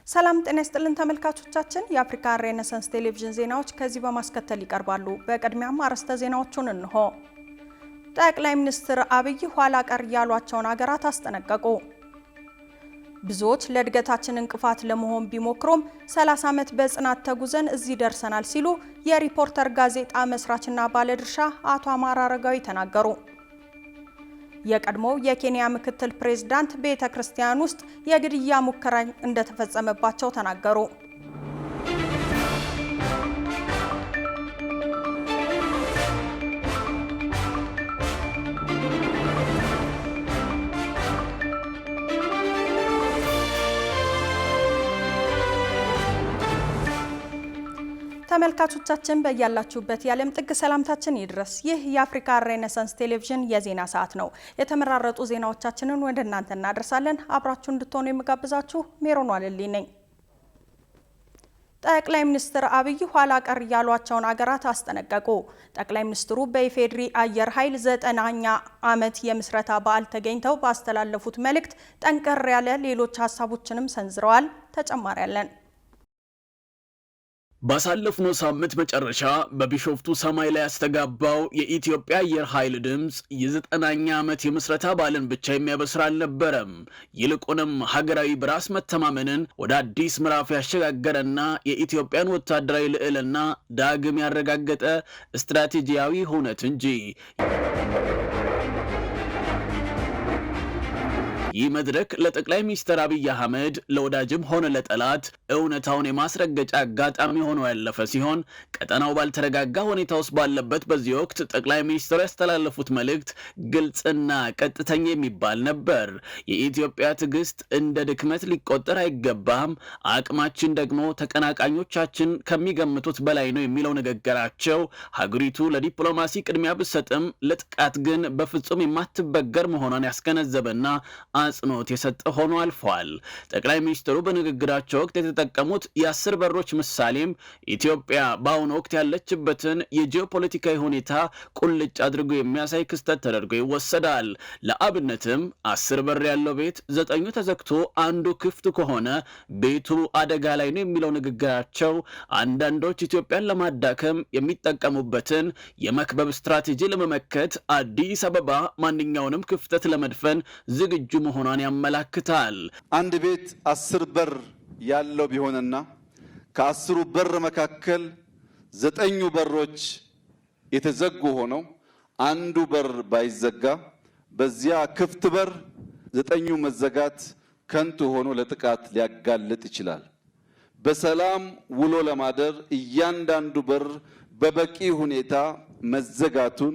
ሰላም ጤና ይስጥልን ተመልካቾቻችን የአፍሪካ ሬኔሳንስ ቴሌቪዥን ዜናዎች ከዚህ በማስከተል ይቀርባሉ። በቅድሚያም አርዕስተ ዜናዎቹን እንሆ። ጠቅላይ ሚኒስትር አብይ ኋላ ቀር ያሏቸውን ሀገራት አስጠነቀቁ። ብዙዎች ለእድገታችን እንቅፋት ለመሆን ቢሞክሩም 30 ዓመት በጽናት ተጉዘን እዚህ ደርሰናል ሲሉ የሪፖርተር ጋዜጣ መስራችና ባለድርሻ አቶ አማራ አረጋዊ ተናገሩ። የቀድሞው የኬንያ ምክትል ፕሬዝዳንት ቤተክርስቲያን ውስጥ የግድያ ሙከራ እንደተፈጸመባቸው ተናገሩ። ተመልካቾቻችን በያላችሁበት የዓለም ጥግ ሰላምታችን ይድረስ። ይህ የአፍሪካ ሬኔሳንስ ቴሌቪዥን የዜና ሰዓት ነው። የተመራረጡ ዜናዎቻችንን ወደ እናንተ እናደርሳለን። አብራችሁ እንድትሆኑ የምጋብዛችሁ ሜሮን ዋለልኝ ነኝ። ጠቅላይ ሚኒስትር አብይ ኋላ ቀር ያሏቸውን ሀገራት አስጠነቀቁ። ጠቅላይ ሚኒስትሩ በኢፌዴሪ አየር ኃይል 9ኛ ዓመት የምስረታ በዓል ተገኝተው ባስተላለፉት መልእክት ጠንከር ያለ ሌሎች ሀሳቦችንም ሰንዝረዋል። ተጨማሪ ያለን ባሳለፍነው ሳምንት መጨረሻ በቢሾፍቱ ሰማይ ላይ ያስተጋባው የኢትዮጵያ አየር ኃይል ድምፅ የ9ኛ ዓመት የምስረታ በዓልን ብቻ የሚያበስር አልነበረም። ይልቁንም ሀገራዊ በራስ መተማመንን ወደ አዲስ ምዕራፍ ያሸጋገረና የኢትዮጵያን ወታደራዊ ልዕልና ዳግም ያረጋገጠ ስትራቴጂያዊ ሁነት እንጂ። ይህ መድረክ ለጠቅላይ ሚኒስትር አብይ አህመድ ለወዳጅም ሆነ ለጠላት እውነታውን የማስረገጫ አጋጣሚ ሆኖ ያለፈ ሲሆን ቀጠናው ባልተረጋጋ ሁኔታ ውስጥ ባለበት በዚህ ወቅት ጠቅላይ ሚኒስትሩ ያስተላለፉት መልእክት ግልጽና ቀጥተኛ የሚባል ነበር። የኢትዮጵያ ትዕግስት እንደ ድክመት ሊቆጠር አይገባም፣ አቅማችን ደግሞ ተቀናቃኞቻችን ከሚገምቱት በላይ ነው የሚለው ንግግራቸው ሀገሪቱ ለዲፕሎማሲ ቅድሚያ ብትሰጥም ለጥቃት ግን በፍጹም የማትበገር መሆኗን ያስገነዘበና አጽንኦት የሰጠ ሆኖ አልፏል። ጠቅላይ ሚኒስትሩ በንግግራቸው ወቅት የተጠቀሙት የ10 በሮች ምሳሌም ኢትዮጵያ በአሁኑ ወቅት ያለችበትን የጂኦፖለቲካዊ ሁኔታ ቁልጭ አድርጎ የሚያሳይ ክስተት ተደርጎ ይወሰዳል። ለአብነትም 10 በር ያለው ቤት 9ኙ ተዘግቶ አንዱ ክፍት ከሆነ ቤቱ አደጋ ላይ ነው የሚለው ንግግራቸው አንዳንዶች ኢትዮጵያን ለማዳከም የሚጠቀሙበትን የመክበብ ስትራቴጂ ለመመከት አዲስ አበባ ማንኛውንም ክፍተት ለመድፈን ዝግጁ መሆኗን ያመላክታል። አንድ ቤት 10 በር ያለው ቢሆንና ከ10ሩ በር መካከል 9ኙ በሮች የተዘጉ ሆነው አንዱ በር ባይዘጋ በዚያ ክፍት በር 9ኙ መዘጋት ከንቱ ሆኖ ለጥቃት ሊያጋልጥ ይችላል። በሰላም ውሎ ለማደር እያንዳንዱ በር በበቂ ሁኔታ መዘጋቱን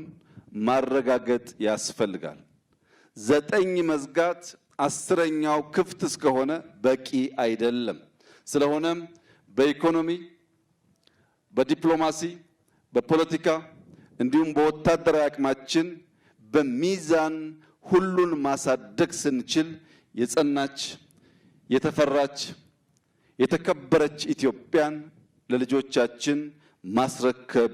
ማረጋገጥ ያስፈልጋል። 9 መዝጋት 10ኛው ክፍት እስከሆነ በቂ አይደለም። ስለሆነም በኢኮኖሚ፣ በዲፕሎማሲ፣ በፖለቲካ እንዲሁም በወታደራዊ አቅማችን በሚዛን ሁሉን ማሳደግ ስንችል የጸናች፣ የተፈራች፣ የተከበረች ኢትዮጵያን ለልጆቻችን ማስረከብ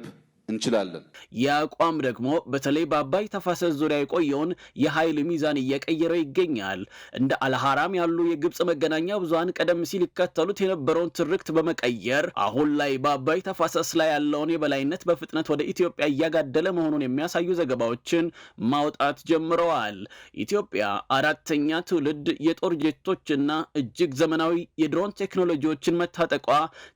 እንችላለን። የአቋም ደግሞ በተለይ በአባይ ተፋሰስ ዙሪያ የቆየውን የኃይል ሚዛን እየቀየረው ይገኛል። እንደ አልሐራም ያሉ የግብጽ መገናኛ ብዙሃን ቀደም ሲል ይከተሉት የነበረውን ትርክት በመቀየር አሁን ላይ በአባይ ተፋሰስ ላይ ያለውን የበላይነት በፍጥነት ወደ ኢትዮጵያ እያጋደለ መሆኑን የሚያሳዩ ዘገባዎችን ማውጣት ጀምረዋል። ኢትዮጵያ 4ኛ ትውልድ የጦር ጄቶችና እጅግ ዘመናዊ የድሮን ቴክኖሎጂዎችን መታጠቋ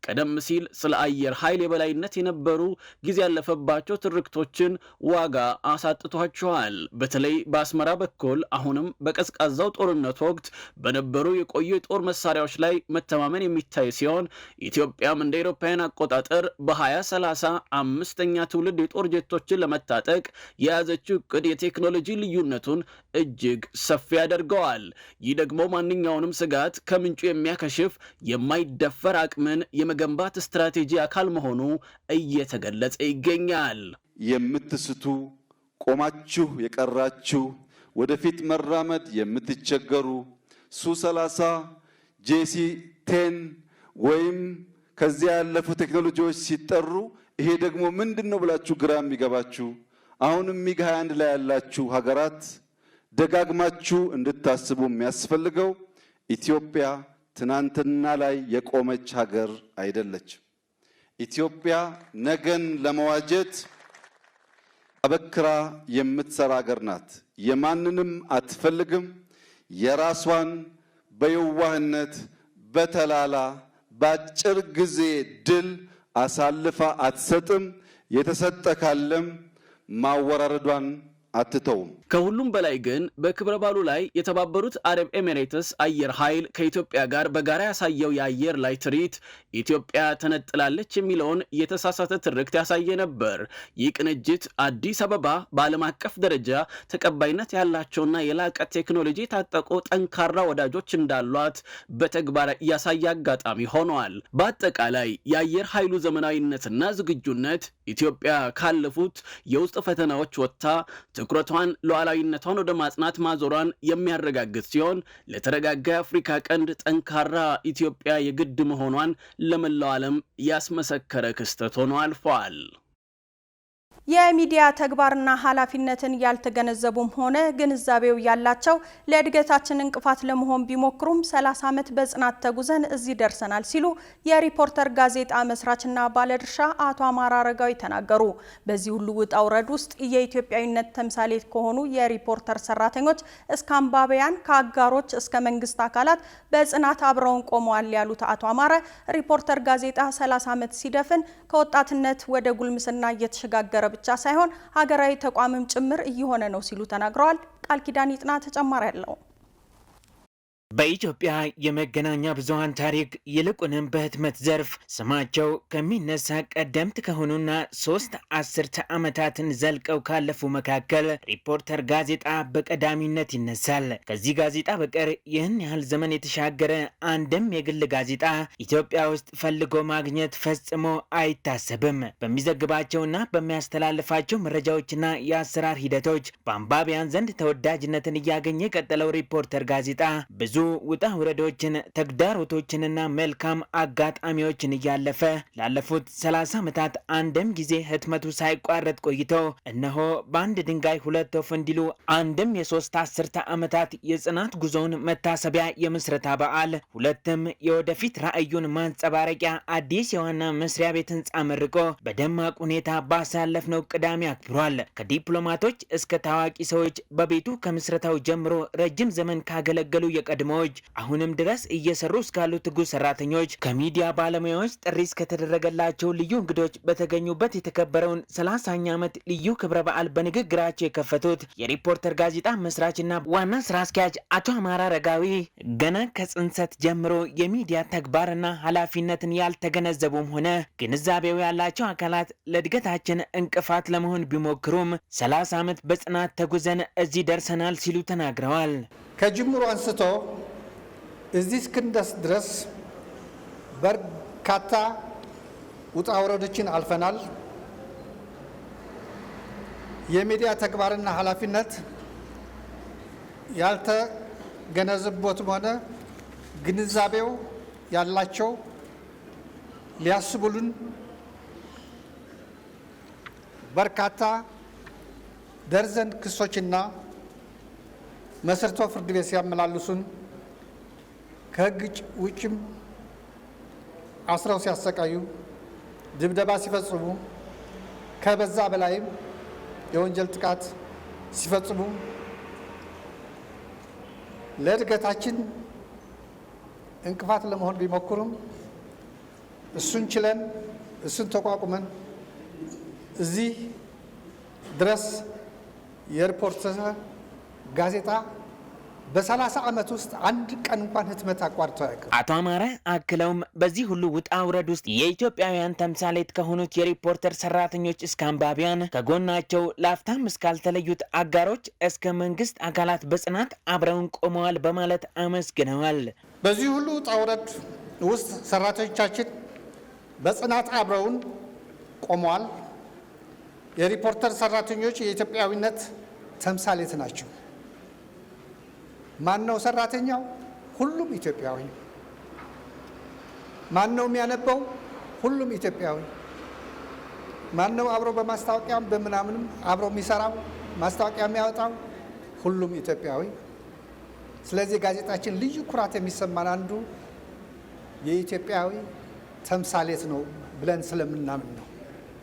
ቀደም ሲል ስለ አየር ኃይል የበላይነት የነበሩ ጊዜ ያለፈባቸው ትርክቶችን ዋጋ አሳጥቷቸዋል። በተለይ በአስመራ በኩል አሁንም በቀዝቃዛው ጦርነት ወቅት በነበሩ የቆዩ የጦር መሳሪያዎች ላይ መተማመን የሚታይ ሲሆን ኢትዮጵያም እንደ አውሮፓውያን አቆጣጠር በ2030 5ኛ ትውልድ የጦር ጄቶችን ለመታጠቅ የያዘችው እቅድ የቴክኖሎጂ ልዩነቱን እጅግ ሰፊ ያደርገዋል። ይህ ደግሞ ማንኛውንም ስጋት ከምንጩ የሚያከሽፍ የማይደፈር አቅምን የመገንባት ስትራቴጂ አካል መሆኑ እየተገለጸ ይገኛል። የምትስቱ ቆማችሁ የቀራችሁ ወደፊት መራመድ የምትቸገሩ ሱ30 JC10 ወይም ከዚያ ያለፉ ቴክኖሎጂዎች ሲጠሩ ይሄ ደግሞ ምንድነው ብላችሁ ግራ የሚገባችሁ አሁንም ሚግ 21 ላይ ያላችሁ ሀገራት ደጋግማችሁ እንድታስቡ የሚያስፈልገው ኢትዮጵያ ትናንትና ላይ የቆመች ሀገር አይደለችም። ኢትዮጵያ ነገን ለመዋጀት አበክራ የምትሰራ ሀገር ናት። የማንንም አትፈልግም። የራሷን በየዋህነት በተላላ በአጭር ጊዜ ድል አሳልፋ አትሰጥም። የተሰጠ ካለም ማወራረዷን አትተውም። ከሁሉም በላይ ግን በክብረ በዓሉ ላይ የተባበሩት አረብ ኤሚሬትስ አየር ኃይል ከኢትዮጵያ ጋር በጋራ ያሳየው የአየር ላይ ትርኢት ኢትዮጵያ ተነጥላለች የሚለውን የተሳሳተ ትርክት ያሳየ ነበር። ይህ ቅንጅት አዲስ አበባ በዓለም አቀፍ ደረጃ ተቀባይነት ያላቸውና የላቀ ቴክኖሎጂ የታጠቁ ጠንካራ ወዳጆች እንዳሏት በተግባር ያሳየ አጋጣሚ ሆኗል። በአጠቃላይ የአየር ኃይሉ ዘመናዊነትና ዝግጁነት ኢትዮጵያ ካለፉት የውስጥ ፈተናዎች ወጥታ ትኩረቷን ሉዓላዊነቷን ወደ ማጽናት ማዞሯን የሚያረጋግጥ ሲሆን ለተረጋጋ የአፍሪካ ቀንድ ጠንካራ ኢትዮጵያ የግድ መሆኗን ለመላው ዓለም ያስመሰከረ ክስተት ሆኖ አልፏል። የሚዲያ ተግባርና ኃላፊነትን ያልተገነዘቡም ሆነ ግንዛቤው ያላቸው ለእድገታችን እንቅፋት ለመሆን ቢሞክሩም 30 ዓመት በጽናት ተጉዘን እዚህ ደርሰናል ሲሉ የሪፖርተር ጋዜጣ መስራችና ባለድርሻ አቶ አማራ አረጋዊ ተናገሩ። በዚህ ሁሉ ውጣ ውረድ ውስጥ የኢትዮጵያዊነት ተምሳሌት ከሆኑ የሪፖርተር ሰራተኞች እስከ አንባቢያን ከአጋሮች እስከ መንግስት አካላት በጽናት አብረውን ቆመዋል ያሉት አቶ አማረ ሪፖርተር ጋዜጣ 30 ዓመት ሲደፍን ከወጣትነት ወደ ጉልምስና እየተሸጋገረ ብቻ ሳይሆን ሀገራዊ ተቋምም ጭምር እየሆነ ነው ሲሉ ተናግረዋል። ቃል ኪዳን ይጥና ተጨማሪ ያለው በኢትዮጵያ የመገናኛ ብዙሃን ታሪክ ይልቁንም በህትመት ዘርፍ ስማቸው ከሚነሳ ቀደምት ከሆኑና 3 አስርተ ዓመታትን ዘልቀው ካለፉ መካከል ሪፖርተር ጋዜጣ በቀዳሚነት ይነሳል። ከዚህ ጋዜጣ በቀር ይህን ያህል ዘመን የተሻገረ አንድም የግል ጋዜጣ ኢትዮጵያ ውስጥ ፈልጎ ማግኘት ፈጽሞ አይታሰብም። በሚዘግባቸውና በሚያስተላልፋቸው መረጃዎችና የአሰራር ሂደቶች በአንባቢያን ዘንድ ተወዳጅነትን እያገኘ የቀጠለው ሪፖርተር ጋዜጣ ብዙ ውጣ ውረዶችን ተግዳሮቶችንና መልካም አጋጣሚዎችን እያለፈ ላለፉት 30 ዓመታት አንድም ጊዜ ህትመቱ ሳይቋረጥ ቆይቶ እነሆ በአንድ ድንጋይ ሁለት ወፍ እንዲሉ አንድም የ3 አስርተ ዓመታት የጽናት ጉዞውን መታሰቢያ የምስረታ በዓል፣ ሁለትም የወደፊት ራዕዩን ማንጸባረቂያ አዲስ የዋና መስሪያ ቤት ህንፃ መርቆ በደማቅ ሁኔታ ባሳለፍነው ቅዳሜ አክብሯል። ከዲፕሎማቶች እስከ ታዋቂ ሰዎች በቤቱ ከምስረታው ጀምሮ ረጅም ዘመን ካገለገሉ የቀድሞ አሁንም ድረስ እየሰሩ እስካሉ ትጉህ ሰራተኞች ከሚዲያ ባለሙያዎች ጥሪ እስከተደረገላቸው ልዩ እንግዶች በተገኙበት የተከበረውን 30ኛ ዓመት ልዩ ክብረ በዓል በንግግራቸው የከፈቱት የሪፖርተር ጋዜጣ መስራችና ዋና ስራ አስኪያጅ አቶ አማራ አረጋዊ ገና ከጽንሰት ጀምሮ የሚዲያ ተግባርና ኃላፊነትን ያልተገነዘቡም ሆነ ግንዛቤው ያላቸው አካላት ለእድገታችን እንቅፋት ለመሆን ቢሞክሩም 30 ዓመት በጽናት ተጉዘን እዚህ ደርሰናል ሲሉ ተናግረዋል። ከጅምሩ አንስቶ እዚህ እስክንደርስ ድረስ በርካታ ውጣ ውረዶችን አልፈናል። የሚዲያ ተግባርና ኃላፊነት ያልተገነዘቡትም ሆነ ግንዛቤው ያላቸው ሊያስቡልን በርካታ ደርዘን ክሶችና መስርቶ ፍርድ ቤት ሲያመላልሱን ከህግ ውጭም አስረው ሲያሰቃዩ፣ ድብደባ ሲፈጽሙ፣ ከበዛ በላይም የወንጀል ጥቃት ሲፈጽሙ ለእድገታችን እንቅፋት ለመሆን ቢሞክሩም እሱን ችለን እሱን ተቋቁመን እዚህ ድረስ የሪፖርተር ጋዜጣ በ30 ዓመት ውስጥ አንድ ቀን እንኳን ህትመት አቋርጦ አያውቅም። አቶ አማረ አክለውም በዚህ ሁሉ ውጣ ውረድ ውስጥ የኢትዮጵያውያን ተምሳሌት ከሆኑት የሪፖርተር ሰራተኞች እስከ አንባቢያን ከጎናቸው ላፍታም እስካልተለዩት አጋሮች እስከ መንግስት አካላት በጽናት አብረውን ቆመዋል በማለት አመስግነዋል። በዚህ ሁሉ ውጣ ውረድ ውስጥ ሰራተኞቻችን በጽናት አብረውን ቆመዋል። የሪፖርተር ሰራተኞች የኢትዮጵያዊነት ተምሳሌት ናቸው። ማን ነው ሰራተኛው? ሁሉም ኢትዮጵያዊ። ማን ነው የሚያነበው? ሁሉም ኢትዮጵያዊ። ማን ነው አብሮ በማስታወቂያም በምናምንም አብሮ የሚሰራው ማስታወቂያ የሚያወጣው? ሁሉም ኢትዮጵያዊ። ስለዚህ ጋዜጣችን ልዩ ኩራት የሚሰማን አንዱ የኢትዮጵያዊ ተምሳሌት ነው ብለን ስለምናምን ነው።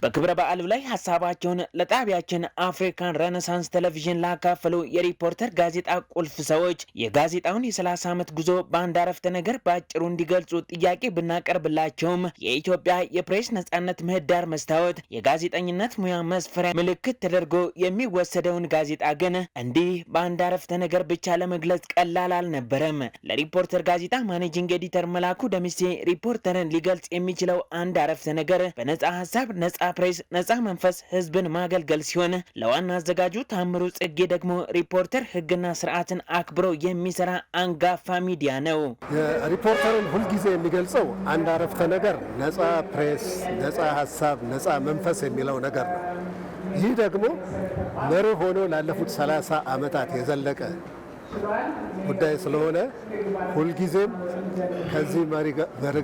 በክብረ በዓሉ ላይ ሀሳባቸውን ለጣቢያችን አፍሪካን ሬኔሳንስ ቴሌቪዥን ላካፈሉ የሪፖርተር ጋዜጣ ቁልፍ ሰዎች የጋዜጣውን የ30 ዓመት ጉዞ በአንድ አረፍተ ነገር በአጭሩ እንዲገልጹ ጥያቄ ብናቀርብላቸውም የኢትዮጵያ የፕሬስ ነጻነት ምህዳር መስታወት የጋዜጠኝነት ሙያ መስፈሪያ ምልክት ተደርጎ የሚወሰደውን ጋዜጣ ግን እንዲህ በአንድ አረፍተ ነገር ብቻ ለመግለጽ ቀላል አልነበረም። ለሪፖርተር ጋዜጣ ማኔጂንግ ኤዲተር መላኩ ደምሴ ሪፖርተርን ሊገልጽ የሚችለው አንድ አረፍተ ነገር በነጻ ሀሳብ፣ ነጻ ፕሬስ፣ ነጻ መንፈስ ህዝብን ማገልገል ሲሆን ለዋና አዘጋጁ ታምሩ ጽጌ ደግሞ ሪፖርተር ህግና ስርዓትን አክብሮ የሚሰራ አንጋፋ ሚዲያ ነው። ሪፖርተርን ሁልጊዜ የሚገልጸው አንድ አረፍተ ነገር ነጻ ፕሬስ፣ ነጻ ሀሳብ፣ ነጻ መንፈስ የሚለው ነገር ነው። ይህ ደግሞ መርህ ሆኖ ላለፉት 30 ዓመታት የዘለቀ ጉዳይ ስለሆነ ሁልጊዜም ከዚህ መርህ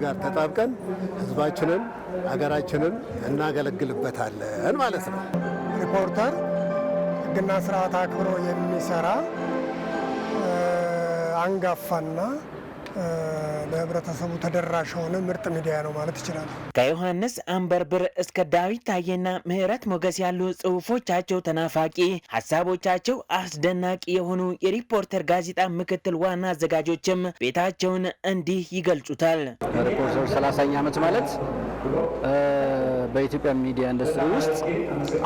ጋር ተጣብቀን ህዝባችንን ሀገራችንን እናገለግልበታለን ማለት ነው። ሪፖርተር ህግና ስርዓት አክብሮ የሚሰራ አንጋፋና ለህብረተሰቡ ተደራሽ የሆነ ምርጥ ሚዲያ ነው ማለት ይችላል። ከዮሐንስ አንበርብር እስከ ዳዊት ታዬና ምህረት ሞገስ ያሉ ጽሁፎቻቸው ተናፋቂ፣ ሀሳቦቻቸው አስደናቂ የሆኑ የሪፖርተር ጋዜጣ ምክትል ዋና አዘጋጆችም ቤታቸውን እንዲህ ይገልጹታል። ሪፖርተር 30ኛ ዓመት ማለት በኢትዮጵያ ሚዲያ ኢንዱስትሪ ውስጥ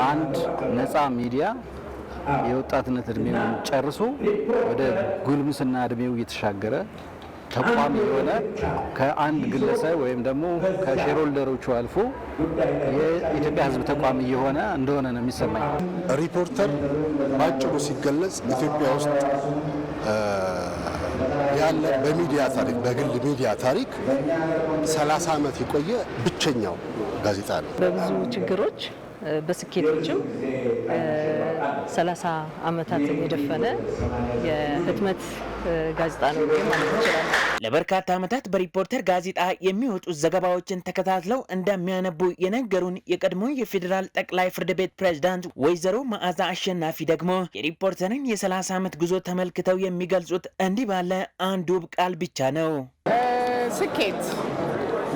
አንድ ነፃ ሚዲያ የወጣትነት እድሜውን ጨርሶ ወደ ጉልምስና እድሜው እየተሻገረ ተቋም የሆነ ከአንድ ግለሰብ ወይም ደግሞ ከሼርሆልደሮቹ አልፎ የኢትዮጵያ ሕዝብ ተቋም እየሆነ እንደሆነ ነው የሚሰማኝ። ሪፖርተር ባጭሩ ሲገለጽ ኢትዮጵያ ውስጥ ያለ በሚዲያ ታሪክ በግል ሚዲያ ታሪክ 30 ዓመት የቆየ ብቸኛው ጋዜጣ ነው። በብዙ ችግሮች በስኬቶችም 30 ዓመታትን የደፈነ የህትመት ጋዜጣ ነው ማለት ይችላል። ለበርካታ ዓመታት በሪፖርተር ጋዜጣ የሚወጡ ዘገባዎችን ተከታትለው እንደሚያነቡ የነገሩን የቀድሞ የፌዴራል ጠቅላይ ፍርድ ቤት ፕሬዝዳንት ወይዘሮ መዓዛ አሸናፊ ደግሞ የሪፖርተርን የ30 ዓመት ጉዞ ተመልክተው የሚገልጹት እንዲህ ባለ አንድ ውብ ቃል ብቻ ነው። ስኬት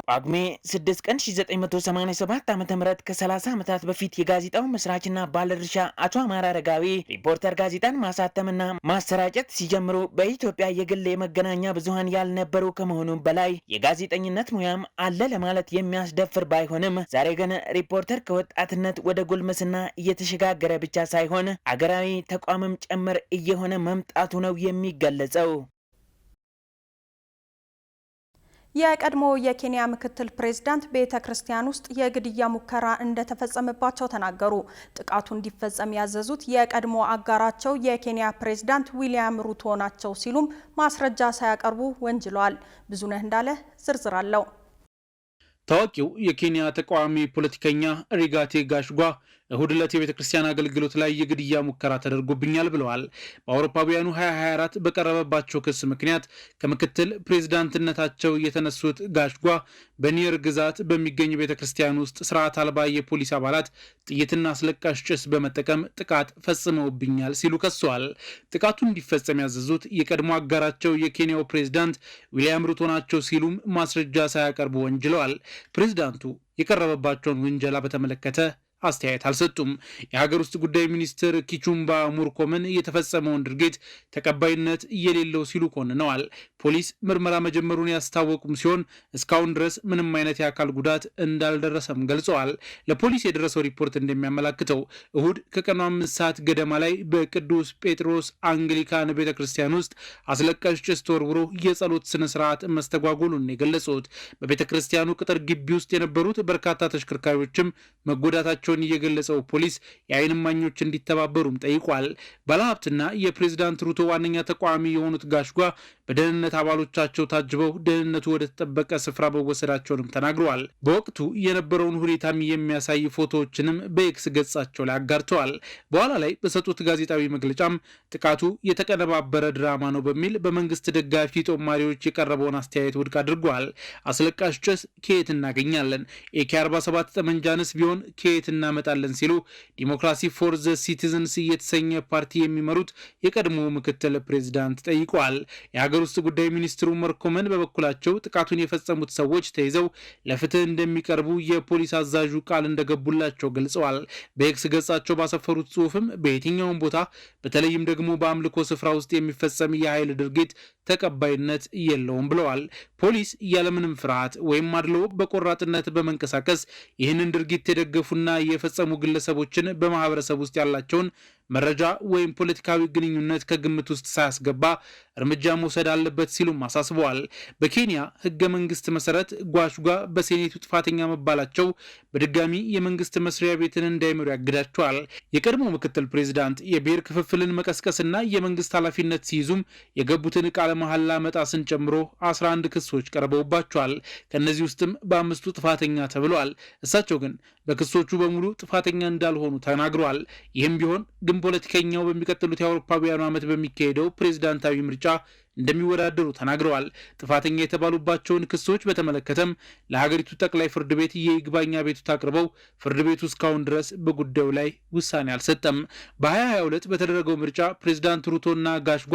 ጳጉሜ 6 ቀን 1987 ዓ.ም ከ30 ዓመታት በፊት የጋዜጣው መስራችና ባለድርሻ አቶ አማራ አረጋዊ ሪፖርተር ጋዜጣን ማሳተምና ማሰራጨት ሲጀምሩ በኢትዮጵያ የግል የመገናኛ ብዙሃን ያልነበሩ ከመሆኑ በላይ የጋዜጠኝነት ሙያም አለ ለማለት የሚያስደፍር ባይሆንም ዛሬ ግን ሪፖርተር ከወጣትነት ወደ ጉልምስና እየተሸጋገረ ብቻ ሳይሆን አገራዊ ተቋምም ጭምር እየሆነ መምጣቱ ነው የሚገለጸው። የቀድሞ የኬንያ ምክትል ፕሬዝዳንት ቤተ ክርስቲያን ውስጥ የግድያ ሙከራ እንደተፈጸመባቸው ተናገሩ። ጥቃቱ እንዲፈጸም ያዘዙት የቀድሞ አጋራቸው የኬንያ ፕሬዝዳንት ዊሊያም ሩቶ ናቸው ሲሉም ማስረጃ ሳያቀርቡ ወንጅለዋል። ብዙነህ እንዳለ ዝርዝር አለው። ታዋቂው የኬንያ ተቃዋሚ ፖለቲከኛ ሪጋቴ ጋሽጓ እሁድ ዕለት የቤተ ክርስቲያን አገልግሎት ላይ የግድያ ሙከራ ተደርጎብኛል ብለዋል። በአውሮፓውያኑ 2024 በቀረበባቸው ክስ ምክንያት ከምክትል ፕሬዝዳንትነታቸው የተነሱት ጋሽጓ በኒየር ግዛት በሚገኝ ቤተ ክርስቲያን ውስጥ ስርዓት አልባ የፖሊስ አባላት ጥይትና አስለቃሽ ጭስ በመጠቀም ጥቃት ፈጽመውብኛል ሲሉ ከሰዋል። ጥቃቱ እንዲፈጸም ያዘዙት የቀድሞ አጋራቸው የኬንያው ፕሬዝዳንት ዊሊያም ሩቶ ናቸው ሲሉም ማስረጃ ሳያቀርቡ ወንጅለዋል። ፕሬዝዳንቱ የቀረበባቸውን ውንጀላ በተመለከተ አስተያየት አልሰጡም። የሀገር ውስጥ ጉዳይ ሚኒስትር ኪቹምባ ሙርኮምን የተፈጸመውን ድርጊት ተቀባይነት የሌለው ሲሉ ኮንነዋል። ፖሊስ ምርመራ መጀመሩን ያስታወቁም ሲሆን እስካሁን ድረስ ምንም አይነት የአካል ጉዳት እንዳልደረሰም ገልጸዋል። ለፖሊስ የደረሰው ሪፖርት እንደሚያመላክተው እሁድ ከቀኑ 5 ሰዓት ገደማ ላይ በቅዱስ ጴጥሮስ አንግሊካን ቤተ ክርስቲያን ውስጥ አስለቃሽ ጭስ ተወርውሮ የጸሎት ስነስርዓት መስተጓጎሉን የገለጹት በቤተ ክርስቲያኑ ቅጥር ግቢ ውስጥ የነበሩት በርካታ ተሽከርካሪዎችም መጎዳታቸው የገለጸው ፖሊስ የዓይን እማኞች እንዲተባበሩም ጠይቋል። ባለሀብትና የፕሬዝዳንት ሩቶ ዋነኛ ተቃዋሚ የሆኑት ጋሽጓ በደህንነት አባሎቻቸው ታጅበው ደህንነቱ ወደ ተጠበቀ ስፍራ መወሰዳቸውንም ተናግረዋል። በወቅቱ የነበረውን ሁኔታም የሚያሳይ ፎቶዎችንም በኤክስ ገጻቸው ላይ አጋርተዋል። በኋላ ላይ በሰጡት ጋዜጣዊ መግለጫም ጥቃቱ የተቀነባበረ ድራማ ነው በሚል በመንግስት ደጋፊ ጦማሪዎች የቀረበውን አስተያየት ውድቅ አድርገዋል። አስለቃሽ ጭስ ከየት እናገኛለን? AK-47 ጠመንጃንስ ቢሆን ከየት እናመጣለን ሲሉ ዲሞክራሲ ፎር ዘ ሲቲዝንስ የተሰኘ ፓርቲ የሚመሩት የቀድሞ ምክትል ፕሬዝዳንት ጠይቀዋል። የሀገር ውስጥ ጉዳይ ሚኒስትሩ መርኮመን በበኩላቸው ጥቃቱን የፈጸሙት ሰዎች ተይዘው ለፍትህ እንደሚቀርቡ የፖሊስ አዛዡ ቃል እንደገቡላቸው ገልጸዋል። በኤክስ ገጻቸው ባሰፈሩት ጽሁፍም በየትኛውም ቦታ በተለይም ደግሞ በአምልኮ ስፍራ ውስጥ የሚፈጸም የኃይል ድርጊት ተቀባይነት የለውም ብለዋል። ፖሊስ ያለምንም ፍርሃት ወይም አድሎ በቆራጥነት በመንቀሳቀስ ይህንን ድርጊት የደገፉና የፈጸሙ ግለሰቦችን በማህበረሰብ ውስጥ ያላቸውን መረጃ ወይም ፖለቲካዊ ግንኙነት ከግምት ውስጥ ሳያስገባ እርምጃ መውሰድ አለበት ሲሉም አሳስበዋል። በኬንያ ህገ መንግስት መሰረት ጓሹጋ በሴኔቱ ጥፋተኛ መባላቸው በድጋሚ የመንግስት መስሪያ ቤትን እንዳይመሩ ያግዳቸዋል። የቀድሞ ምክትል ፕሬዝዳንት የብሔር ክፍፍልን መቀስቀስና የመንግስት ኃላፊነት ሲይዙም የገቡትን ቃለ መሐላ መጣስን ጨምሮ 11 ክሶች ቀርበውባቸዋል። ከነዚህ ውስጥም በ5ቱ ጥፋተኛ ተብለዋል። እሳቸው ግን በክሶቹ በሙሉ ጥፋተኛ እንዳልሆኑ ተናግረዋል። ይህም ቢሆን ግን ፖለቲከኛው በሚቀጥሉት የአውሮፓውያኑ ዓመት በሚካሄደው ፕሬዝዳንታዊ ምርጫ እንደሚወዳደሩ ተናግረዋል። ጥፋተኛ የተባሉባቸውን ክሶች በተመለከተም ለሀገሪቱ ጠቅላይ ፍርድ ቤት የይግባኝ አቤቱታ አቅርበው ፍርድ ቤቱ እስካሁን ድረስ በጉዳዩ ላይ ውሳኔ አልሰጠም። በ2022 በተደረገው ምርጫ ፕሬዝዳንት ሩቶና ጋሽጓ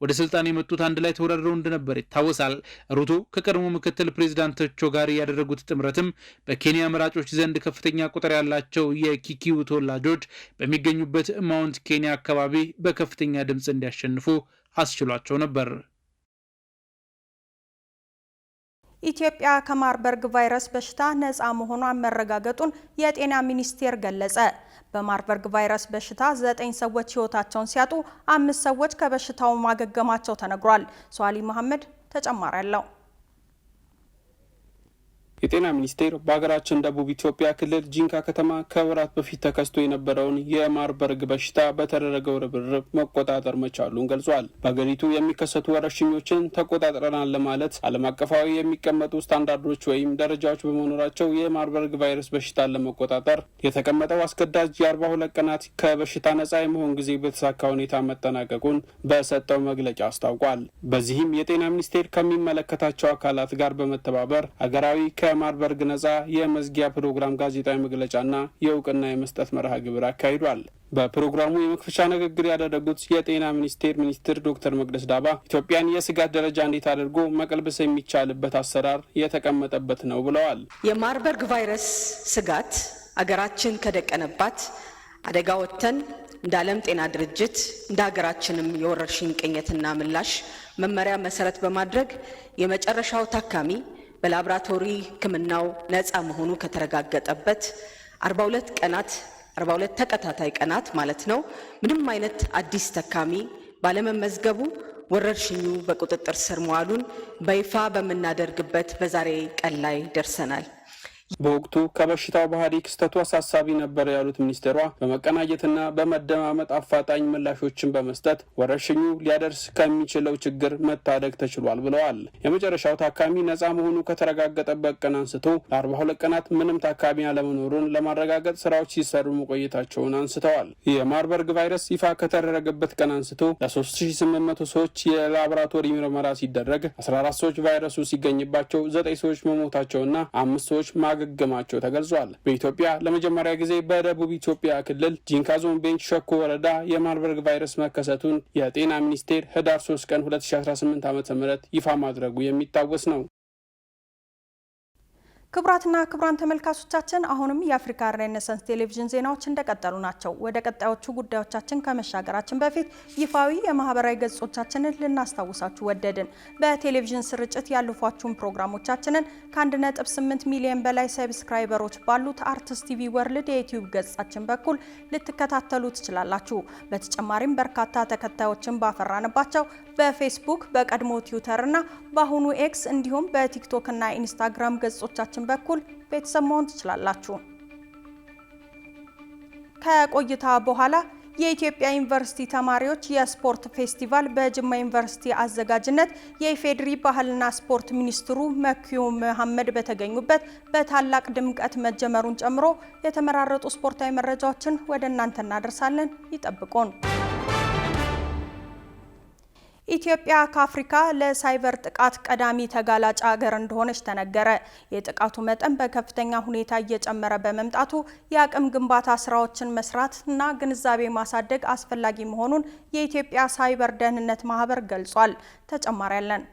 ወደ ስልጣን የመጡት አንድ ላይ ተወዳድረው እንደነበር ይታወሳል። ሩቶ ከቀድሞ ምክትል ፕሬዝዳንታቸው ጋር ያደረጉት ጥምረትም በኬንያ መራጮች ዘንድ ከፍተኛ ቁጥር ያላቸው የኪኪው ተወላጆች በሚገኙበት ማውንት ኬንያ አካባቢ በከፍተኛ ድምፅ እንዲያሸንፉ አስችሏቸው ነበር። ኢትዮጵያ ከማርበርግ ቫይረስ በሽታ ነፃ መሆኗን መረጋገጡን የጤና ሚኒስቴር ገለጸ። በማርበርግ ቫይረስ በሽታ 9 ሰዎች ህይወታቸውን ሲያጡ 5 ሰዎች ከበሽታው ማገገማቸው ተነግሯል። ሷሊ መሐመድ ተጨማሪ አለው። የጤና ሚኒስቴር በሀገራችን ደቡብ ኢትዮጵያ ክልል ጂንካ ከተማ ከወራት በፊት ተከስቶ የነበረውን የማርበርግ በሽታ በተደረገው ርብርብ መቆጣጠር መቻሉን ገልጿል። በሀገሪቱ የሚከሰቱ ወረርሽኞችን ተቆጣጥረናል ለማለት ዓለም አቀፋዊ የሚቀመጡ ስታንዳርዶች ወይም ደረጃዎች በመኖራቸው የማርበርግ ቫይረስ በሽታን ለመቆጣጠር የተቀመጠው አስገዳጅ የ42 ቀናት ከበሽታ ነጻ የመሆን ጊዜ በተሳካ ሁኔታ መጠናቀቁን በሰጠው መግለጫ አስታውቋል። በዚህም የጤና ሚኒስቴር ከሚመለከታቸው አካላት ጋር በመተባበር ሀገራዊ ከማርበርግ ነጻ የመዝጊያ ፕሮግራም ጋዜጣዊ መግለጫና የእውቅና የመስጠት መርሃ ግብር አካሂዷል። በፕሮግራሙ የመክፈቻ ንግግር ያደረጉት የጤና ሚኒስቴር ሚኒስትር ዶክተር መቅደስ ዳባ ኢትዮጵያን የስጋት ደረጃ እንዴት አድርጎ መቀልበስ የሚቻልበት አሰራር የተቀመጠበት ነው ብለዋል። የማርበርግ ቫይረስ ስጋት አገራችን ከደቀነባት አደጋ ወጥተን እንደ ዓለም ጤና ድርጅት እንደ ሀገራችንም የወረርሽኝ ቅኝትና ምላሽ መመሪያ መሰረት በማድረግ የመጨረሻው ታካሚ በላብራቶሪ ሕክምናው ነፃ መሆኑ ከተረጋገጠበት 42 ተከታታይ ቀናት ማለት ነው ምንም አይነት አዲስ ታካሚ ባለመመዝገቡ ወረርሽኙ በቁጥጥር ስር መዋሉን በይፋ በመናደርግበት በዛሬ ቀን ላይ ደርሰናል። በወቅቱ ከበሽታው ባህሪ ክስተቱ አሳሳቢ ነበር ያሉት ሚኒስቴሯ በመቀናጀትና በመደማመጥ አፋጣኝ ምላሾችን በመስጠት ወረርሽኙ ሊያደርስ ከሚችለው ችግር መታደግ ተችሏል ብለዋል። የመጨረሻው ታካሚ ነፃ መሆኑ ከተረጋገጠበት ቀን አንስቶ ለ42 ቀናት ምንም ታካሚ አለመኖሩን ለማረጋገጥ ስራዎች ሲሰሩ መቆየታቸውን አንስተዋል። የማርበርግ ቫይረስ ይፋ ከተደረገበት ቀን አንስቶ ለ3800 ሰዎች የላቦራቶሪ ምርመራ ሲደረግ 14 ሰዎች ቫይረሱ ሲገኝባቸው 9 ሰዎች መሞታቸውና 5 ሰዎች ማገገማቸው ተገልጿል። በኢትዮጵያ ለመጀመሪያ ጊዜ በደቡብ ኢትዮጵያ ክልል ጂንካ ዞን ቤንች ሸኮ ወረዳ የማርበርግ ቫይረስ መከሰቱን የጤና ሚኒስቴር ህዳር 3 ቀን 2018 ዓ.ም ይፋ ማድረጉ የሚታወስ ነው። ክቡራትና ክቡራን ተመልካቾቻችን አሁንም የአፍሪካ ሬኔሳንስ ቴሌቪዥን ዜናዎች እንደቀጠሉ ናቸው። ወደ ቀጣዮቹ ጉዳዮቻችን ከመሻገራችን በፊት ይፋዊ የማህበራዊ ገጾቻችንን ልናስታውሳችሁ ወደድን። በቴሌቪዥን ስርጭት ያለፏችሁን ፕሮግራሞቻችንን ከ1.8 ሚሊዮን በላይ ሰብስክራይበሮች ባሉት አርትስ ቲቪ ወርልድ የዩቲዩብ ገጻችን በኩል ልትከታተሉ ትችላላችሁ። በተጨማሪም በርካታ ተከታዮችን ባፈራንባቸው በፌስቡክ፣ በቀድሞ ትዊተር እና በአሁኑ ኤክስ እንዲሁም በቲክቶክ እና ኢንስታግራም ገጾቻችን በኩል ቤተሰብ መሆን ትችላላችሁ። ከቆይታ በኋላ የኢትዮጵያ ዩኒቨርሲቲ ተማሪዎች የስፖርት ፌስቲቫል በጅማ ዩኒቨርሲቲ አዘጋጅነት የኢፌዴሪ ባህልና ስፖርት ሚኒስትሩ መኪዩ መሐመድ በተገኙበት በታላቅ ድምቀት መጀመሩን ጨምሮ የተመራረጡ ስፖርታዊ መረጃዎችን ወደ እናንተ እናደርሳለን። ይጠብቁን። ኢትዮጵያ ከአፍሪካ ለሳይበር ጥቃት ቀዳሚ ተጋላጭ ሀገር እንደሆነች ተነገረ። የጥቃቱ መጠን በከፍተኛ ሁኔታ እየጨመረ በመምጣቱ የአቅም ግንባታ ስራዎችን መስራትና ግንዛቤ ማሳደግ አስፈላጊ መሆኑን የኢትዮጵያ ሳይበር ደህንነት ማህበር ገልጿል። ተጨማሪ ያለን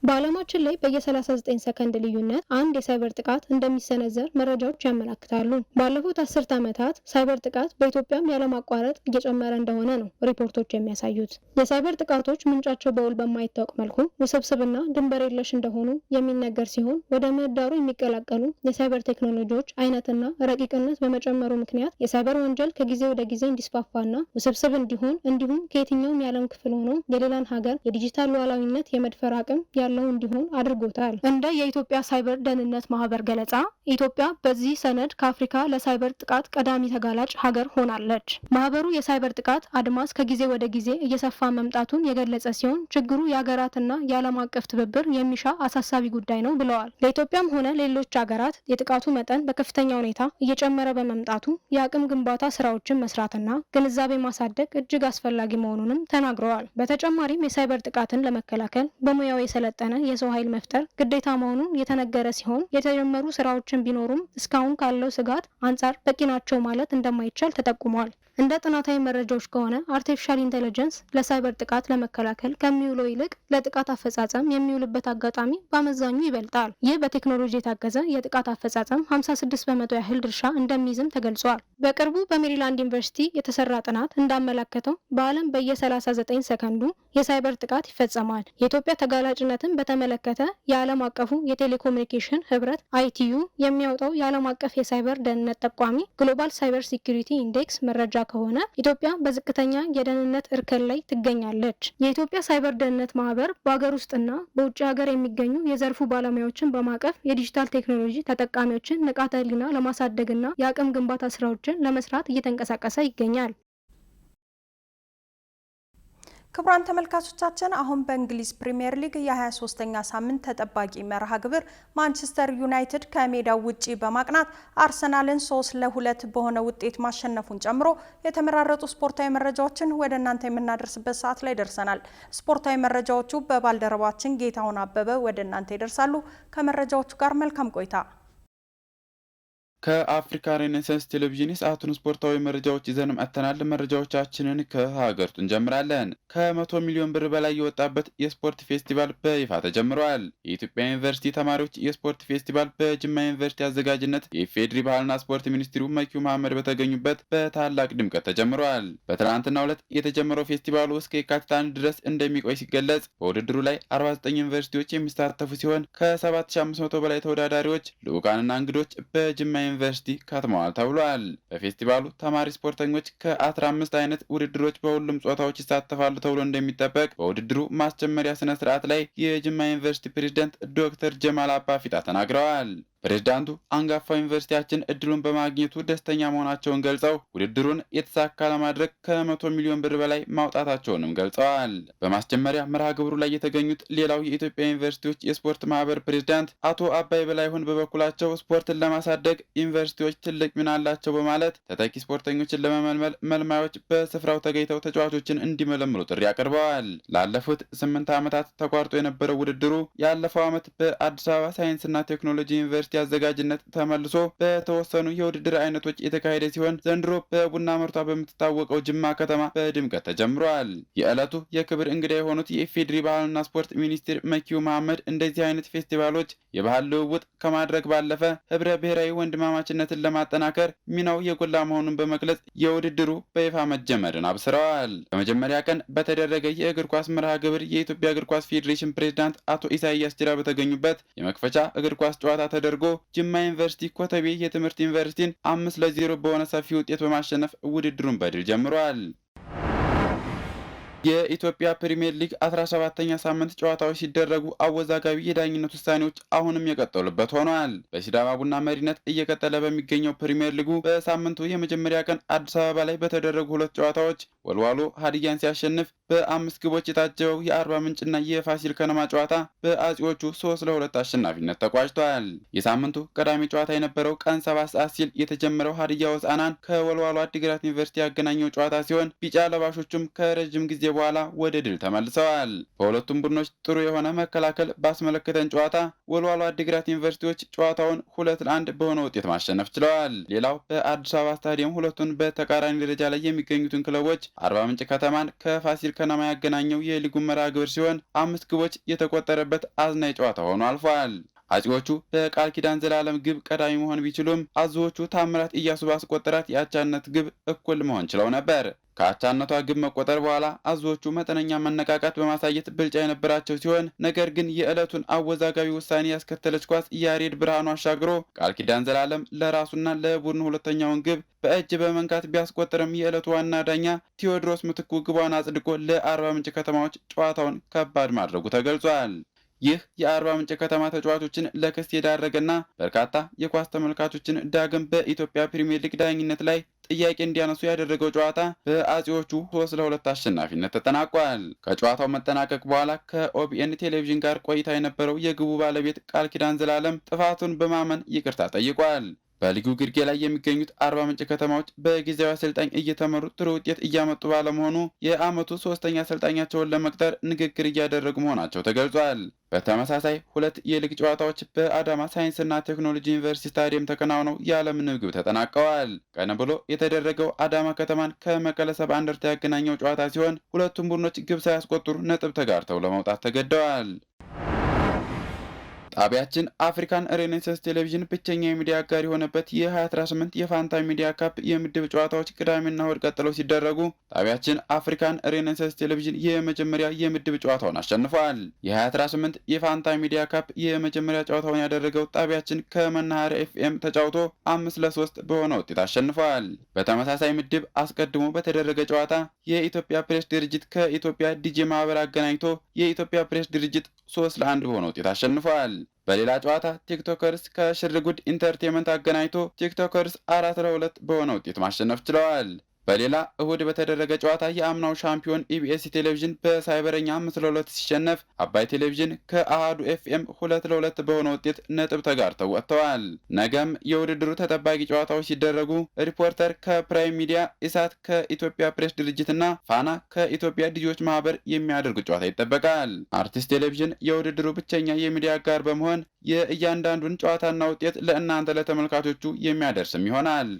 በዓለማችን ላይ በየ39 ሰከንድ ልዩነት አንድ የሳይበር ጥቃት እንደሚሰነዘር መረጃዎች ያመለክታሉ። ባለፉት 10 ዓመታት ሳይበር ጥቃት በኢትዮጵያም ያለማቋረጥ እየጨመረ እንደሆነ ነው ሪፖርቶች የሚያሳዩት። የሳይበር ጥቃቶች ምንጫቸው በውል በማይታወቅ መልኩ ውስብስብና ድንበር የለሽ እንደሆኑ የሚነገር ሲሆን ወደ ምህዳሩ የሚቀላቀሉ የሳይበር ቴክኖሎጂዎች አይነትና ረቂቅነት በመጨመሩ ምክንያት የሳይበር ወንጀል ከጊዜ ወደ ጊዜ እንዲስፋፋና ውስብስብ እንዲሆን እንዲሁም ከየትኛውም የዓለም ክፍል ሆኖ የሌላን ሀገር የዲጂታል ሉዓላዊነት የመድፈር አቅም ያለው እንዲሆን አድርጎታል። እንደ የኢትዮጵያ ሳይበር ደህንነት ማህበር ገለጻ ኢትዮጵያ በዚህ ሰነድ ከአፍሪካ ለሳይበር ጥቃት ቀዳሚ ተጋላጭ ሀገር ሆናለች። ማህበሩ የሳይበር ጥቃት አድማስ ከጊዜ ወደ ጊዜ እየሰፋ መምጣቱን የገለጸ ሲሆን ችግሩ የሀገራትና የዓለም አቀፍ ትብብር የሚሻ አሳሳቢ ጉዳይ ነው ብለዋል። ለኢትዮጵያም ሆነ ሌሎች ሀገራት የጥቃቱ መጠን በከፍተኛ ሁኔታ እየጨመረ በመምጣቱ የአቅም ግንባታ ስራዎችን መስራትና ግንዛቤ ማሳደግ እጅግ አስፈላጊ መሆኑንም ተናግረዋል። በተጨማሪም የሳይበር ጥቃትን ለመከላከል በሙያው የሰለጠነ የሰው ኃይል መፍጠር ግዴታ መሆኑን የተነገረ ሲሆን የተጀመሩ ስራዎችን ቢኖሩም እስካሁን ካለው ስጋት አንጻር በቂ ናቸው ማለት እንደማይቻል ተጠቁሟል። እንደ ጥናታዊ መረጃዎች ከሆነ አርቲፊሻል ኢንተለጀንስ ለሳይበር ጥቃት ለመከላከል ከሚውለው ይልቅ ለጥቃት አፈጻጸም የሚውልበት አጋጣሚ በአመዛኙ ይበልጣል። ይህ በቴክኖሎጂ የታገዘ የጥቃት አፈጻጸም 56% ያህል ድርሻ እንደሚይዝም ተገልጿል። በቅርቡ በሜሪላንድ ዩኒቨርሲቲ የተሰራ ጥናት እንዳመላከተው በዓለም በየ39 ሰከንዱ የሳይበር ጥቃት ይፈጸማል። የኢትዮጵያ ተጋላጭነትን በተመለከተ የዓለም አቀፉ የቴሌኮሙኒኬሽን ህብረት ITU የሚያወጣው የዓለም አቀፍ የሳይበር ደህንነት ጠቋሚ ግሎባል ሳይበር ሴኩሪቲ ኢንዴክስ መረጃ ከሆነ ኢትዮጵያ በዝቅተኛ የደህንነት እርከን ላይ ትገኛለች። የኢትዮጵያ ሳይበር ደህንነት ማህበር በሀገር ውስጥና በውጭ ሀገር የሚገኙ የዘርፉ ባለሙያዎችን በማቀፍ የዲጂታል ቴክኖሎጂ ተጠቃሚዎችን ንቃተ ህሊና ለማሳደግና የአቅም ግንባታ ስራዎችን ለመስራት እየተንቀሳቀሰ ይገኛል። ክቡራን ተመልካቾቻችን አሁን በእንግሊዝ ፕሪሚየር ሊግ የ23ኛ ሳምንት ተጠባቂ መርሃ ግብር ማንቸስተር ዩናይትድ ከሜዳው ውጪ በማቅናት አርሰናልን 3-2 በሆነ ውጤት ማሸነፉን ጨምሮ የተመራረጡ ስፖርታዊ መረጃዎችን ወደ እናንተ የምናደርስበት ሰዓት ላይ ደርሰናል። ስፖርታዊ መረጃዎቹ በባልደረባችን ጌታሁን አበበ ወደ እናንተ ይደርሳሉ። ከመረጃዎቹ ጋር መልካም ቆይታ። ከአፍሪካ ሬኔሳንስ ቴሌቪዥን የሰዓቱን ስፖርታዊ መረጃዎች ይዘን መጥተናል። መረጃዎቻችንን ከሀገር ውስጥ እንጀምራለን። ከ100 ሚሊዮን ብር በላይ የወጣበት የስፖርት ፌስቲቫል በይፋ ተጀምሯል። የኢትዮጵያ ዩኒቨርሲቲ ተማሪዎች የስፖርት ፌስቲቫል በጅማ ዩኒቨርሲቲ አዘጋጅነት የኢፌዴሪ ባህልና ስፖርት ሚኒስትሩ መኪዩ መሐመድ በተገኙበት በታላቅ ድምቀት ተጀምሯል። በትናንትናው ዕለት የተጀመረው ፌስቲቫሉ እስከ የካቲት 1 ድረስ እንደሚቆይ ሲገለጽ በውድድሩ ላይ 49 ዩኒቨርሲቲዎች የሚሳተፉ ሲሆን ከ7500 በላይ ተወዳዳሪዎች፣ ልዑካንና እንግዶች በጅማ ዩኒቨርሲቲ ከትመዋል ተብሏል። በፌስቲቫሉ ተማሪ ስፖርተኞች ከ15 አይነት ውድድሮች በሁሉም ጾታዎች ይሳተፋሉ ተብሎ እንደሚጠበቅ በውድድሩ ማስጀመሪያ ስነ ስርዓት ላይ የጅማ ዩኒቨርሲቲ ፕሬዝዳንት ዶክተር ጀማል አባፊጣ ተናግረዋል። ፕሬዝዳንቱ አንጋፋው ዩኒቨርሲቲያችን እድሉን በማግኘቱ ደስተኛ መሆናቸውን ገልጸው ውድድሩን የተሳካ ለማድረግ ከ100 ሚሊዮን ብር በላይ ማውጣታቸውንም ገልጸዋል። በማስጀመሪያ መርሃ ግብሩ ላይ የተገኙት ሌላው የኢትዮጵያ ዩኒቨርሲቲዎች የስፖርት ማህበር ፕሬዝዳንት አቶ አባይ በላይሁን በበኩላቸው ስፖርትን ለማሳደግ ዩኒቨርሲቲዎች ትልቅ ሚና አላቸው በማለት ተተኪ ስፖርተኞችን ለመመልመል መልማዮች በስፍራው ተገኝተው ተጫዋቾችን እንዲመለምሉ ጥሪ አቅርበዋል። ላለፉት 8 ዓመታት ተቋርጦ የነበረው ውድድሩ ያለፈው ዓመት በአዲስ አበባ ሳይንስና ቴክኖሎጂ ዩኒቨርሲቲ አዘጋጅነት ተመልሶ በተወሰኑ የውድድር አይነቶች የተካሄደ ሲሆን ዘንድሮ በቡና ምርቷ በምትታወቀው ጅማ ከተማ በድምቀት ተጀምሯል። የዕለቱ የክብር እንግዳ የሆኑት የኢፌዴሪ ባህልና ስፖርት ሚኒስትር መኪዩ መሐመድ እንደዚህ አይነት ፌስቲቫሎች የባህል ልውውጥ ከማድረግ ባለፈ ህብረ ብሔራዊ ወንድማማችነትን ለማጠናከር ሚናው የጎላ መሆኑን በመግለጽ የውድድሩ በይፋ መጀመርን አብስረዋል። በመጀመሪያ ቀን በተደረገ የእግር ኳስ መርሃ ግብር የኢትዮጵያ እግር ኳስ ፌዴሬሽን ፕሬዝዳንት አቶ ኢሳያስ ጅራ በተገኙበት የመክፈቻ እግር ኳስ ጨዋታ ተደርጎ ጅማ ዩኒቨርሲቲ ኮተቤ የትምህርት ዩኒቨርሲቲን 5-0 በሆነ ሰፊ ውጤት በማሸነፍ ውድድሩን በድል ጀምሯል። የኢትዮጵያ ፕሪሚየር ሊግ 17ኛ ሳምንት ጨዋታዎች ሲደረጉ አወዛጋቢ የዳኝነት ውሳኔዎች አሁንም የቀጠሉበት ሆኗል። በሲዳማ ቡና መሪነት እየቀጠለ በሚገኘው ፕሪሚየር ሊጉ በሳምንቱ የመጀመሪያ ቀን አዲስ አበባ ላይ በተደረጉ 2 ጨዋታዎች ወልዋሎ ሀዲያን ሲያሸንፍ በ5 ግቦች የታጀበው የአርባ ምንጭና የፋሲል ከነማ ጨዋታ በአጼዎቹ 3-2 አሸናፊነት ተቋጭቷል። የሳምንቱ ቀዳሚ ጨዋታ የነበረው ቀን 7 ሰዓት ሲል የተጀመረው ሀዲያ ሆሳዕናን ከወልዋሎ አዲግራት ዩኒቨርሲቲ ያገናኘው ጨዋታ ሲሆን ቢጫ ለባሾቹም ከረጅም ጊዜ በኋላ ወደ ድል ተመልሰዋል። በሁለቱም ቡድኖች ጥሩ የሆነ መከላከል ባስመለከተን ጨዋታ ወልዋሎ አዲግራት ዩኒቨርሲቲዎች ጨዋታውን 2-1 በሆነ ውጤት ማሸነፍ ችለዋል። ሌላው በአዲስ አበባ ስታዲየም ሁለቱን በተቃራኒ ደረጃ ላይ የሚገኙትን ክለቦች አርባ ምንጭ ከተማን ከፋሲል ከነማ ያገናኘው የሊጉ መርሃ ግብር ሲሆን 5 ግቦች የተቆጠረበት አዝናኝ ጨዋታ ሆኖ አልፏል። አጼዎቹ በቃል ኪዳን ዘላለም ግብ ቀዳሚ መሆን ቢችሉም አዞዎቹ ታምራት ኢያሱ ባስቆጠራት የአቻነት ግብ እኩል መሆን ችለው ነበር። ከአቻነቷ ግብ መቆጠር በኋላ አዞዎቹ መጠነኛ መነቃቃት በማሳየት ብልጫ የነበራቸው ሲሆን ነገር ግን የዕለቱን አወዛጋቢ ውሳኔ ያስከተለች ኳስ ያሬድ ብርሃኑ አሻግሮ ቃል ኪዳን ዘላለም ለራሱና ለቡድኑ ሁለተኛውን ግብ በእጅ በመንካት ቢያስቆጥርም የዕለቱ ዋና ዳኛ ቴዎድሮስ ምትኩ ግቧን አጽድቆ ለአርባ ምንጭ ከተማዎች ጨዋታውን ከባድ ማድረጉ ተገልጿል። ይህ የአርባ ምንጭ ከተማ ተጫዋቾችን ለክስ የዳረገና በርካታ የኳስ ተመልካቾችን ዳግም በኢትዮጵያ ፕሪሚየር ሊግ ዳኝነት ላይ ጥያቄ እንዲያነሱ ያደረገው ጨዋታ በአጼዎቹ 3-2 አሸናፊነት ተጠናቋል። ከጨዋታው መጠናቀቅ በኋላ ከኦቢኤን ቴሌቪዥን ጋር ቆይታ የነበረው የግቡ ባለቤት ቃል ኪዳን ዘላለም ጥፋቱን በማመን ይቅርታ ጠይቋል። በሊጉ ግርጌ ላይ የሚገኙት አርባ ምንጭ ከተማዎች በጊዜያዊ አሰልጣኝ እየተመሩ ጥሩ ውጤት እያመጡ ባለመሆኑ የዓመቱ 3ኛ አሰልጣኛቸውን ለመቅጠር ንግግር እያደረጉ መሆናቸው ተገልጿል። በተመሳሳይ 2 የሊግ ጨዋታዎች በአዳማ ሳይንስና ቴክኖሎጂ ዩኒቨርሲቲ ስታዲየም ተከናውነው ያለምንም ግብ ተጠናቀዋል። ቀን ብሎ የተደረገው አዳማ ከተማን ከመቀለ ሰባ እንደርታ ያገናኘው ጨዋታ ሲሆን ሁለቱም ቡድኖች ግብ ሳያስቆጥሩ ነጥብ ተጋርተው ለመውጣት ተገደዋል። ጣቢያችን አፍሪካን ሬኔሳንስ ቴሌቪዥን ብቸኛ የሚዲያ አጋር የሆነበት የ2018 የፋንታ ሚዲያ ካፕ የምድብ ጨዋታዎች ቅዳሜና እሁድ ቀጥለው ሲደረጉ ጣቢያችን አፍሪካን ሬኔሳንስ ቴሌቪዥን የመጀመሪያ የምድብ ጨዋታውን አሸንፏል። የ2018 የፋንታ ሚዲያ ካፕ የመጀመሪያ ጨዋታውን ያደረገው ጣቢያችን ከመናኸሪያ ኤፍኤም ተጫውቶ 5-3 በሆነ ውጤት አሸንፏል። በተመሳሳይ ምድብ አስቀድሞ በተደረገ ጨዋታ የኢትዮጵያ ፕሬስ ድርጅት ከኢትዮጵያ ዲጄ ማህበር አገናኝቶ የኢትዮጵያ ፕሬስ ድርጅት 3-1 በሆነ ውጤት አሸንፏል። በሌላ ጨዋታ ቲክቶከርስ ከሽርጉድ ኢንተርቴንመንት አገናኝቶ ቲክቶከርስ 4-2 በሆነ ውጤት ማሸነፍ ችለዋል። በሌላ እሁድ በተደረገ ጨዋታ የአምናው ሻምፒዮን ኢቢኤስ ቴሌቪዥን በሳይበረኛ 5-2 ሲሸነፍ አባይ ቴሌቪዥን ከአሃዱ ኤፍኤም 2-2 በሆነ ውጤት ነጥብ ተጋርተው ወጥተዋል። ነገም የውድድሩ ተጠባቂ ጨዋታዎች ሲደረጉ ሪፖርተር ከፕራይም ሚዲያ፣ ኢሳት ከኢትዮጵያ ፕሬስ ድርጅትና ፋና ከኢትዮጵያ ልጆች ማህበር የሚያደርጉ ጨዋታ ይጠበቃል። አርቲስት ቴሌቪዥን የውድድሩ ብቸኛ የሚዲያ አጋር በመሆን የእያንዳንዱን ጨዋታና ውጤት ለእናንተ ለተመልካቾቹ የሚያደርስም ይሆናል።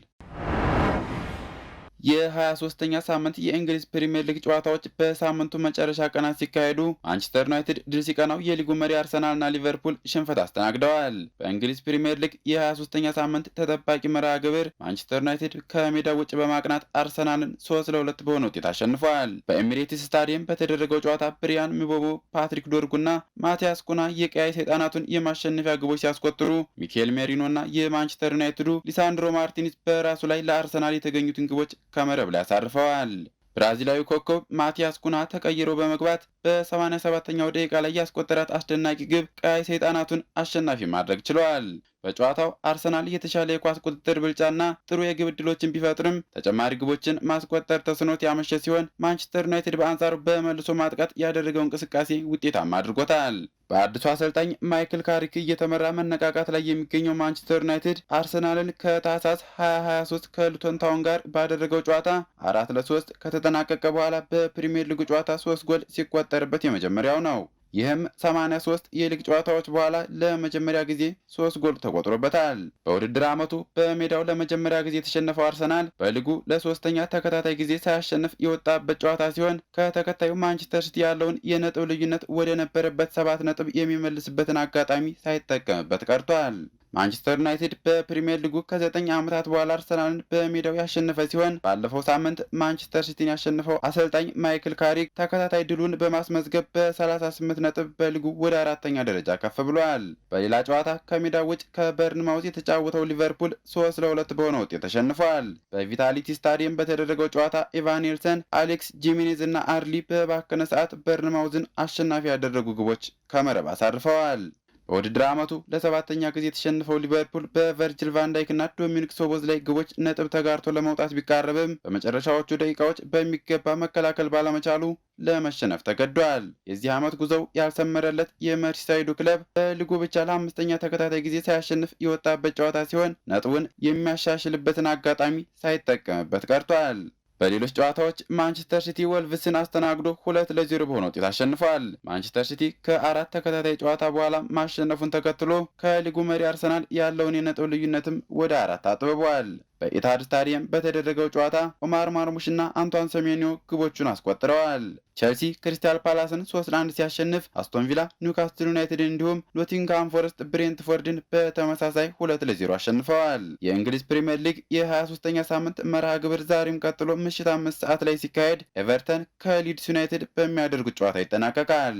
የ23ኛ ሳምንት የእንግሊዝ ፕሪሚየር ሊግ ጨዋታዎች በሳምንቱ መጨረሻ ቀናት ሲካሄዱ ማንቸስተር ዩናይትድ ድል ሲቀናው የሊጉ መሪ አርሰናልና ሊቨርፑል ሽንፈት አስተናግደዋል። በእንግሊዝ ፕሪሚየር ሊግ የ23ኛ ሳምንት ተጠባቂ መርሃ ግብር ማንቸስተር ዩናይትድ ከሜዳው ውጭ በማቅናት አርሰናልን 3-2 በሆነ ውጤት አሸንፏል። በኤሚሬትስ ስታዲየም በተደረገው ጨዋታ ብሪያን ሚቦሞ፣ ፓትሪክ ዶርጉና ማቲያስ ኩና የቀያይ ሰይጣናቱን የማሸነፊያ ግቦች ሲያስቆጥሩ ሚኬል ሜሪኖና የማንቸስተር ዩናይትዱ ሊሳንድሮ ማርቲኒስ በራሱ ላይ ለአርሰናል የተገኙትን ግቦች ከመረብ ላይ አሳርፈዋል። ብራዚላዊ ኮከብ ማቲያስ ኩና ተቀይሮ በመግባት በ87ኛው ደቂቃ ላይ ያስቆጠራት አስደናቂ ግብ ቀያይ ሰይጣናቱን አሸናፊ ማድረግ ችሏል። በጨዋታው አርሰናል የተሻለ የኳስ ቁጥጥር ብልጫና ጥሩ የግብ ዕድሎችን ቢፈጥርም ተጨማሪ ግቦችን ማስቆጠር ተስኖት ያመሸ ሲሆን ማንቸስተር ዩናይትድ በአንጻሩ በመልሶ ማጥቃት ያደረገው እንቅስቃሴ ውጤታማ አድርጎታል። በአዲሱ አሰልጣኝ ማይክል ካሪክ እየተመራ መነቃቃት ላይ የሚገኘው ማንቸስተር ዩናይትድ አርሰናልን ከታህሳስ 2023 ከሉቶን ታውን ጋር ባደረገው ጨዋታ 4-3 ከተጠናቀቀ በኋላ በፕሪሚየር ሊጉ ጨዋታ 3 ጎል ሲቆጠርበት የመጀመሪያው ነው። ይህም 83 የሊግ ጨዋታዎች በኋላ ለመጀመሪያ ጊዜ 3 ጎል ተቆጥሮበታል። በውድድር ዓመቱ በሜዳው ለመጀመሪያ ጊዜ የተሸነፈው አርሰናል በሊጉ ለሶስተኛ ተከታታይ ጊዜ ሳያሸንፍ የወጣበት ጨዋታ ሲሆን ከተከታዩ ማንቸስተር ሲቲ ያለውን የነጥብ ልዩነት ወደ ነበረበት 7 ነጥብ የሚመልስበትን አጋጣሚ ሳይጠቀምበት ቀርቷል። ማንቸስተር ዩናይትድ በፕሪሚየር ሊጉ ከ9 ዓመታት በኋላ አርሰናልን በሜዳው ያሸነፈ ሲሆን ባለፈው ሳምንት ማንቸስተር ሲቲን ያሸነፈው አሰልጣኝ ማይክል ካሪክ ተከታታይ ድሉን በማስመዝገብ በ38 ነጥብ በሊጉ ወደ 4ኛ ደረጃ ከፍ ብሏል። በሌላ ጨዋታ ከሜዳው ውጭ ከበርንማውዝ የተጫወተው ሊቨርፑል 3-2 በሆነ ውጤት ተሸንፏል። በቪታሊቲ ስታዲየም በተደረገው ጨዋታ ኢቫን ኔልሰን፣ አሌክስ ጂሚኔዝ እና አርሊ በባከነ ሰዓት በርንማውዝን አሸናፊ ያደረጉ ግቦች ከመረብ አሳርፈዋል። በውድድር ዓመቱ ለ7ኛ ጊዜ የተሸነፈው ሊቨርፑል በቨርጅል ቫንዳይክ እና ዶሚኒክ ሶቦዝ ላይ ግቦች ነጥብ ተጋርቶ ለመውጣት ቢቃረብም በመጨረሻዎቹ ደቂቃዎች በሚገባ መከላከል ባለመቻሉ ለመሸነፍ ተገዷል። የዚህ ዓመት ጉዞው ያልሰመረለት የመርሲሳይዱ ክለብ በሊጉ ብቻ ለ5ኛ ተከታታይ ጊዜ ሳያሸንፍ የወጣበት ጨዋታ ሲሆን ነጥቡን የሚያሻሽልበትን አጋጣሚ ሳይጠቀምበት ቀርቷል። በሌሎች ጨዋታዎች ማንቸስተር ሲቲ ወልቭስን አስተናግዶ 2-0 በሆነ ውጤት አሸንፏል። ማንቸስተር ሲቲ ከ4 ተከታታይ ጨዋታ በኋላ ማሸነፉን ተከትሎ ከሊጉ መሪ አርሰናል ያለውን የነጥብ ልዩነትም ወደ 4 አጥብቧል። በኢታድ ስታዲየም በተደረገው ጨዋታ ኦማር ማርሙሽና አንቷን ሰሜኒዮ ግቦቹን አስቆጥረዋል። ቸልሲ ክሪስታል ፓላስን 3-1 ሲያሸንፍ አስቶን ቪላ ኒውካስትል ዩናይትድን እንዲሁም ኖቲንግሃም ፎረስት ብሬንትፎርድን በተመሳሳይ 2-0 አሸንፈዋል። የእንግሊዝ ፕሪምየር ሊግ የ23ኛ ሳምንት መርሃ ግብር ዛሬም ቀጥሎ ምሽት 5 ሰዓት ላይ ሲካሄድ ኤቨርተን ከሊድስ ዩናይትድ በሚያደርጉት ጨዋታ ይጠናቀቃል።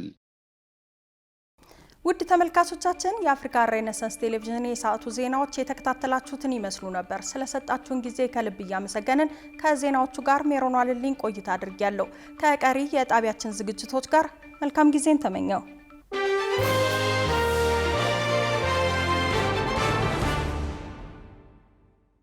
ውድ ተመልካቾቻችን የአፍሪካ ሬኔሳንስ ቴሌቪዥን የሰዓቱ ዜናዎች የተከታተላችሁትን ይመስሉ ነበር። ስለሰጣችሁን ጊዜ ከልብ እያመሰገንን ከዜናዎቹ ጋር ሜሮን ዋልልኝ ቆይታ አድርጌያለሁ። ከቀሪ የጣቢያችን ዝግጅቶች ጋር መልካም ጊዜን ተመኘው።